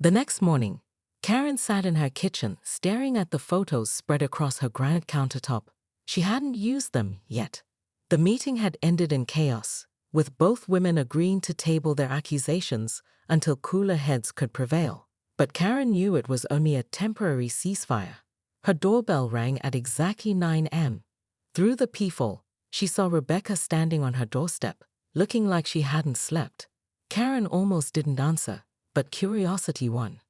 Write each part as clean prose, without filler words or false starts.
The next morning, Karen sat in her kitchen staring at the photos spread across her granite countertop. She hadn't used them yet. The meeting had ended in chaos, with both women agreeing to table their accusations until cooler heads could prevail. But Karen knew it was only a temporary ceasefire. Her doorbell rang at exactly 9 a.m. Through the peephole, she saw Rebecca standing on her doorstep, looking like she hadn't slept. Karen almost didn't answer, but curiosity won.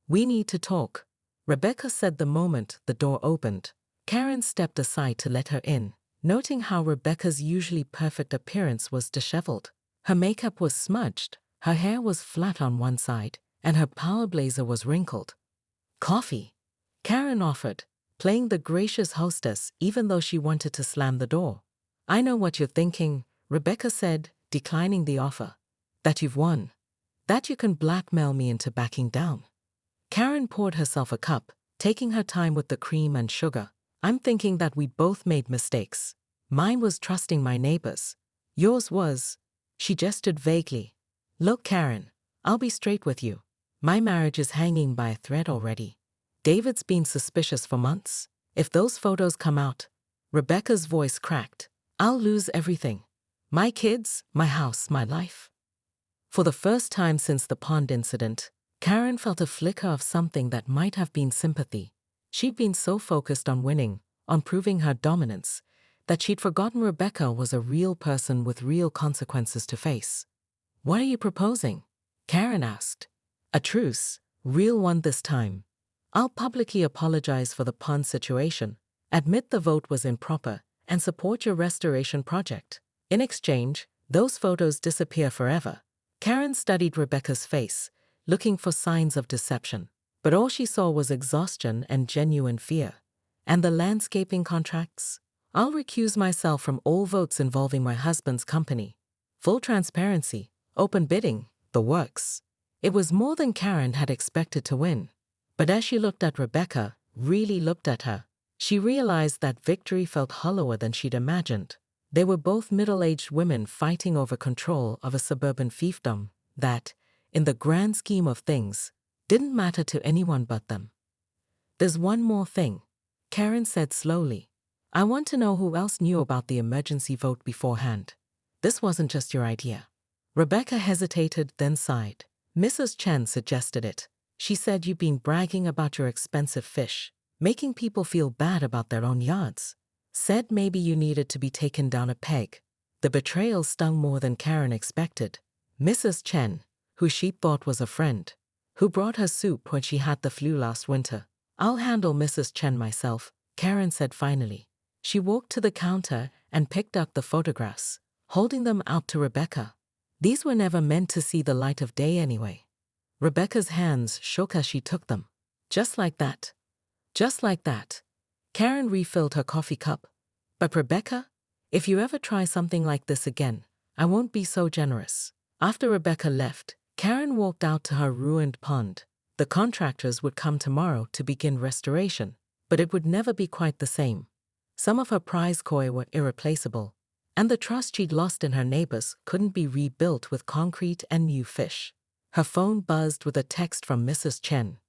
"We need to talk," Rebecca said the moment the door opened. Karen stepped aside to let her in, noting how Rebecca's usually perfect appearance was disheveled. Her makeup was smudged, her hair was flat on one side, and her power blazer was wrinkled. "Coffee," Karen offered, playing the gracious hostess even though she wanted to slam the door. "I know what you're thinking," Rebecca said, declining the offer. "That you've won. That you can blackmail me into backing down." Karen poured herself a cup, taking her time with the cream and sugar. "I'm thinking that we both made mistakes. Mine was trusting my neighbors. Yours was..." She gestured vaguely. "Look, Karen, I'll be straight with you. My marriage is hanging by a thread already. David's been suspicious for months. If those photos come out..." Rebecca's voice cracked. "I'll lose everything. My kids, my house, my life." For the first time since the pond incident, Karen felt a flicker of something that might have been sympathy. She'd been so focused on winning, on proving her dominance, that she'd forgotten Rebecca was a real person with real consequences to face. "What are you proposing?" Karen asked. "A truce, real one this time. I'll publicly apologize for the pond situation, admit the vote was improper, and support your restoration project. In exchange, those photos disappear forever." Karen studied Rebecca's face, looking for signs of deception. But all she saw was exhaustion and genuine fear. "And the landscaping contracts? I'll recuse myself from all votes involving my husband's company. Full transparency, open bidding, the works." It was more than Karen had expected to win. But as she looked at Rebecca, really looked at her, she realized that victory felt hollower than she'd imagined. They were both middle-aged women fighting over control of a suburban fiefdom that, in the grand scheme of things, didn't matter to anyone but them. "There's one more thing," Karen said slowly. "I want to know who else knew about the emergency vote beforehand. This wasn't just your idea." Rebecca hesitated, then sighed. "Mrs. Chen suggested it. She said you've been bragging about your expensive fish, making people feel bad about their own yards. Said maybe you needed to be taken down a peg." The betrayal stung more than Karen expected. Mrs. Chen, who she thought was a friend, who brought her soup when she had the flu last winter. "I'll handle Mrs. Chen myself," Karen said finally. She walked to the counter and picked up the photographs, holding them out to Rebecca. These were never meant to see the light of day anyway. Rebecca's hands shook as she took them. "Just like that. Just like that." Karen refilled her coffee cup. "But Rebecca, if you ever try something like this again, I won't be so generous." After Rebecca left, Karen walked out to her ruined pond. The contractors would come tomorrow to begin restoration, but it would never be quite the same. Some of her prize koi were irreplaceable, and the trust she'd lost in her neighbors couldn't be rebuilt with concrete and new fish. Her phone buzzed with a text from Mrs. Chen.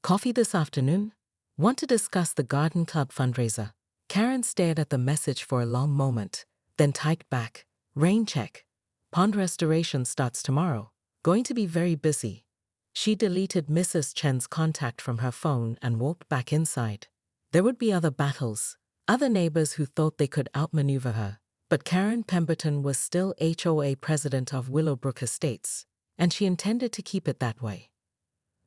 "Coffee this afternoon? Want to discuss the garden club fundraiser?" Karen stared at the message for a long moment, then typed back, "Rain check. Pond restoration starts tomorrow. Going to be very busy." She deleted Mrs. Chen's contact from her phone and walked back inside. There would be other battles, other neighbors who thought they could outmaneuver her. But Karen Pemberton was still HOA president of Willowbrook Estates, and she intended to keep it that way.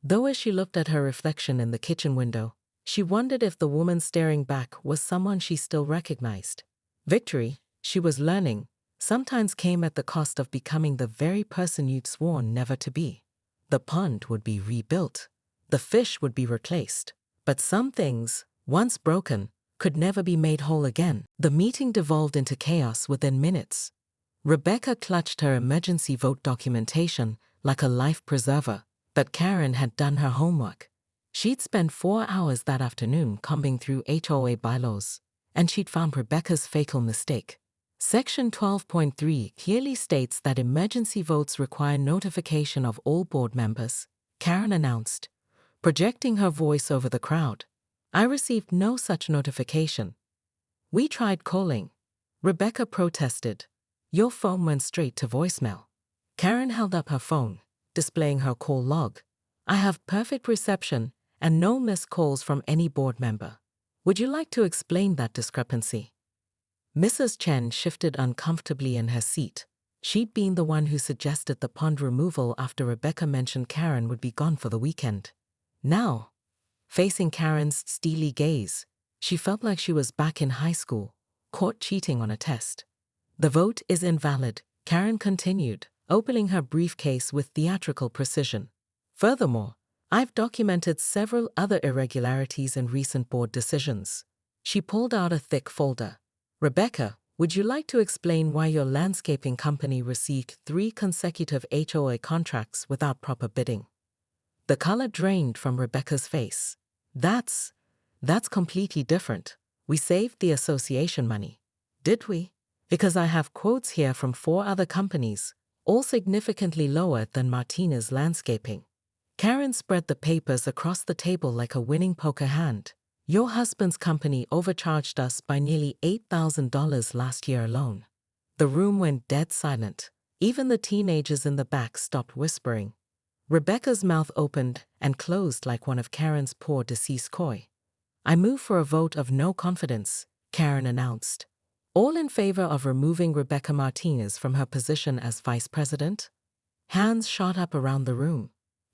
Though as she looked at her reflection in the kitchen window, she wondered if the woman staring back was someone she still recognized. Victory, she was learning, sometimes came at the cost of becoming the very person you'd sworn never to be. The pond would be rebuilt. The fish would be replaced. But some things, once broken, could never be made whole again. The meeting devolved into chaos within minutes. Rebecca clutched her emergency vote documentation like a life preserver, but Karen had done her homework. She'd spent 4 hours that afternoon combing through HOA bylaws, and she'd found Rebecca's fatal mistake. Section 12.3 clearly states that emergency votes require notification of all board members, Karen announced, projecting her voice over the crowd. I received no such notification. We tried calling. Rebecca protested. Your phone went straight to voicemail. Karen held up her phone, displaying her call log. I have perfect reception and no missed calls from any board member. Would you like to explain that discrepancy? Mrs. Chen shifted uncomfortably in her seat. She'd been the one who suggested the pond removal after Rebecca mentioned Karen would be gone for the weekend. Now, facing Karen's steely gaze, she felt like she was back in high school, caught cheating on a test. The vote is invalid, Karen continued, opening her briefcase with theatrical precision. Furthermore, I've documented several other irregularities in recent board decisions. She pulled out a thick folder. Rebecca, would you like to explain why your landscaping company received 3 consecutive HOA contracts without proper bidding? The color drained from Rebecca's face. That's completely different. We saved the association money. Did we? Because I have quotes here from 4 other companies, all significantly lower than Martinez Landscaping. Karen spread the papers across the table like a winning poker hand. Your husband's company overcharged us by nearly $8,000 last year alone. The room went dead silent. Even the teenagers in the back stopped whispering. Rebecca's mouth opened and closed like one of Karen's poor deceased koi. I move for a vote of no confidence, Karen announced. All in favor of removing Rebecca Martinez from her position as vice president? Hands shot up around the room.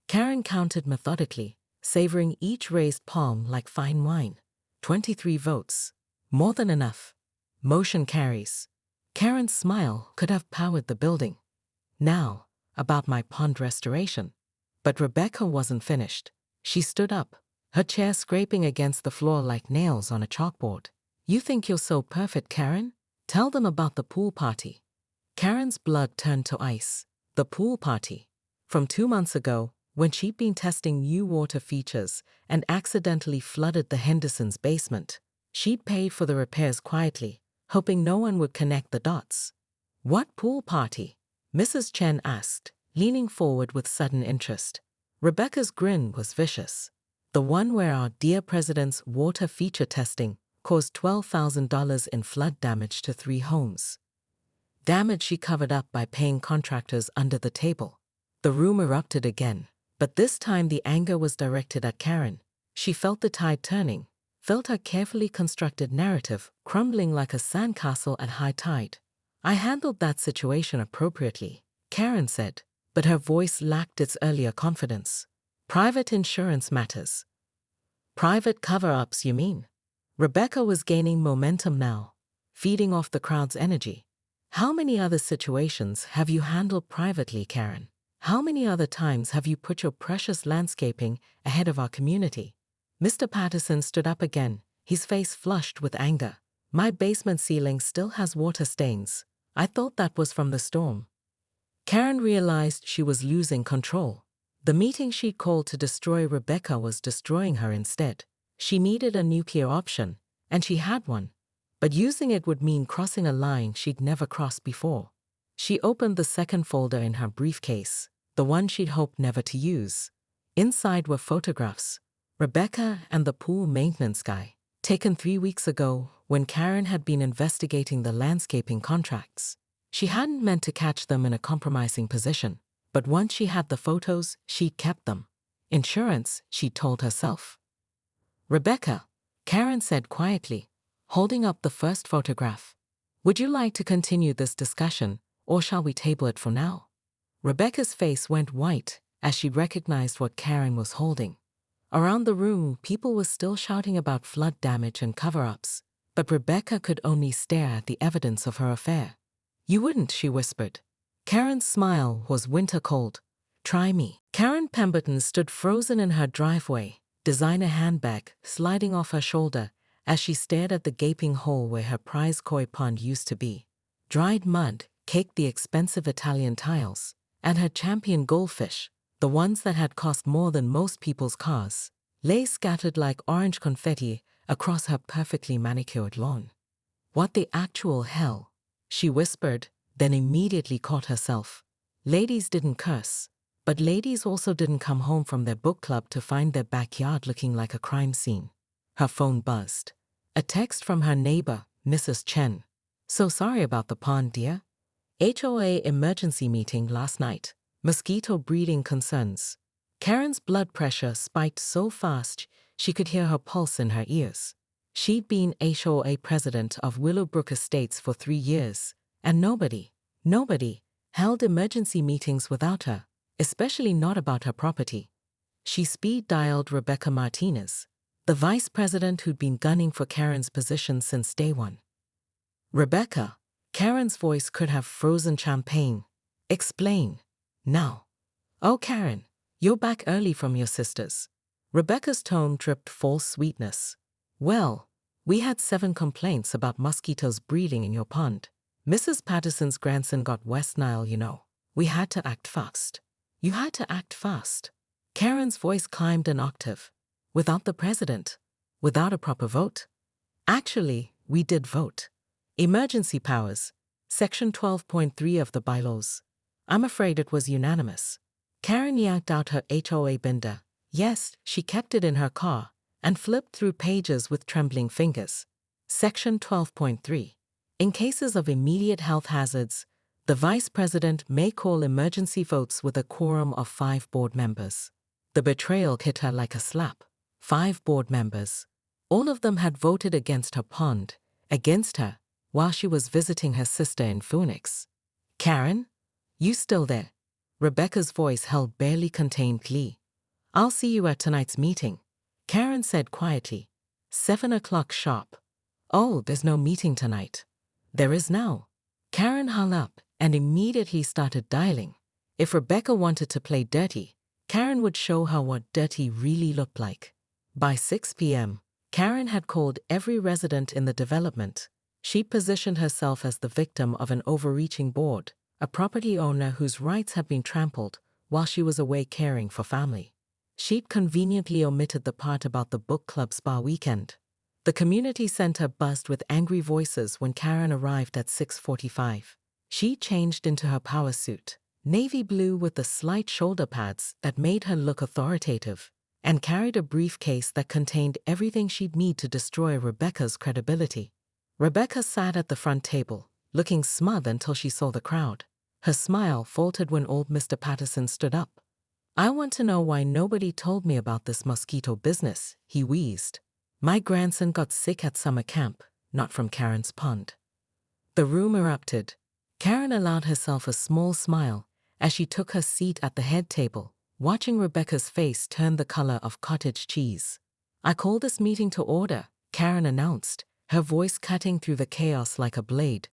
Karen counted methodically, savoring each raised palm like fine wine. 23 votes. More than enough. Motion carries. Karen's smile could have powered the building. Now, about my pond restoration. But Rebecca wasn't finished. She stood up, her chair scraping against the floor like nails on a chalkboard. You think you're so perfect, Karen? Tell them about the pool party. Karen's blood turned to ice. The pool party. From 2 months ago, when she'd been testing new water features and accidentally flooded the Hendersons' basement. She'd paid for the repairs quietly, hoping no one would connect the dots. What pool party? Mrs. Chen asked, leaning forward with sudden interest. Rebecca's grin was vicious. The one where our dear president's water feature testing caused $12,000 in flood damage to 3 homes. Damage she covered up by paying contractors under the table. The room erupted again. But this time the anger was directed at Karen. She felt the tide turning, felt her carefully constructed narrative crumbling like a sandcastle at high tide. I handled that situation appropriately, Karen said, but her voice lacked its earlier confidence. Private insurance matters. Private cover-ups, you mean? Rebecca was gaining momentum now, feeding off the crowd's energy. How many other situations have you handled privately, Karen? How many other times have you put your precious landscaping ahead of our community? Mr. Patterson stood up again, his face flushed with anger. My basement ceiling still has water stains. I thought that was from the storm. Karen realized she was losing control. The meeting she'd called to destroy Rebecca was destroying her instead. She needed a nuclear option, and she had one. But using it would mean crossing a line she'd never crossed before. She opened the second folder in her briefcase, the one she'd hoped never to use. Inside were photographs. Rebecca and the pool maintenance guy, taken 3 weeks ago when Karen had been investigating the landscaping contracts. She hadn't meant to catch them in a compromising position, but once she had the photos, she'd kept them. Insurance, she told herself. Rebecca, Karen said quietly, holding up the first photograph. Would you like to continue this discussion, or shall we table it for now? Rebecca's face went white as she recognized what Karen was holding. Around the room, people were still shouting about flood damage and cover-ups, but Rebecca could only stare at the evidence of her affair. You wouldn't, she whispered. Karen's smile was winter cold. Try me. Karen Pemberton stood frozen in her driveway, designer handbag sliding off her shoulder as she stared at the gaping hole where her prize koi pond used to be. Dried mud caked the expensive Italian tiles, and her champion goldfish, the ones that had cost more than most people's cars, lay scattered like orange confetti across her perfectly manicured lawn. What the actual hell? She whispered, then immediately caught herself. Ladies didn't curse. But ladies also didn't come home from their book club to find their backyard looking like a crime scene. Her phone buzzed. A text from her neighbor, Mrs. Chen. "So sorry about the pond, dear. HOA emergency meeting last night. Mosquito breeding concerns." Karen's blood pressure spiked so fast she could hear her pulse in her ears. She'd been HOA president of Willowbrook Estates for 3 years, and nobody held emergency meetings without her, especially not about her property. She speed-dialed Rebecca Martinez, the vice president who'd been gunning for Karen's position since day one. "Rebecca," Karen's voice could have frozen champagne. "Explain. Now." "Oh, Karen, you're back early from your sister's." Rebecca's tone dripped false sweetness. "Well, we had 7 complaints about mosquitoes breeding in your pond. Mrs. Patterson's grandson got West Nile, you know. We had to act fast." "You had to act fast?" Karen's voice climbed an octave. "Without the president? Without a proper vote?" "Actually, we did vote. Emergency powers, Section 12.3 of the bylaws. I'm afraid it was unanimous." Karen yanked out her HOA binder. Yes, she kept it in her car and flipped through pages with trembling fingers. Section 12.3. In cases of immediate health hazards, the vice president may call emergency votes with a quorum of 5 board members. The betrayal hit her like a slap. 5 board members. All of them had voted against her pond, against her, while she was visiting her sister in Phoenix. "Karen? You still there?" Rebecca's voice held barely contained glee. "I'll see you at tonight's meeting," Karen said quietly. 7 o'clock sharp. "Oh, there's no meeting tonight." "There is now." Karen hung up and immediately started dialing. If Rebecca wanted to play dirty, Karen would show her what dirty really looked like. By 6 p.m., Karen had called every resident in the development. She positioned herself as the victim of an overreaching board, a property owner whose rights had been trampled while she was away caring for family. She'd conveniently omitted the part about the book club spa weekend. The community center buzzed with angry voices when Karen arrived at 6:45. She changed into her power suit, navy blue with the slight shoulder pads that made her look authoritative, and carried a briefcase that contained everything she'd need to destroy Rebecca's credibility. Rebecca sat at the front table, looking smug until she saw the crowd. Her smile faltered when old Mr. Patterson stood up. "I want to know why nobody told me about this mosquito business," he wheezed. "My grandson got sick at summer camp, not from Karen's pond." The room erupted. Karen allowed herself a small smile as she took her seat at the head table, watching Rebecca's face turn the color of cottage cheese. "I call this meeting to order," Karen announced, her voice cutting through the chaos like a blade.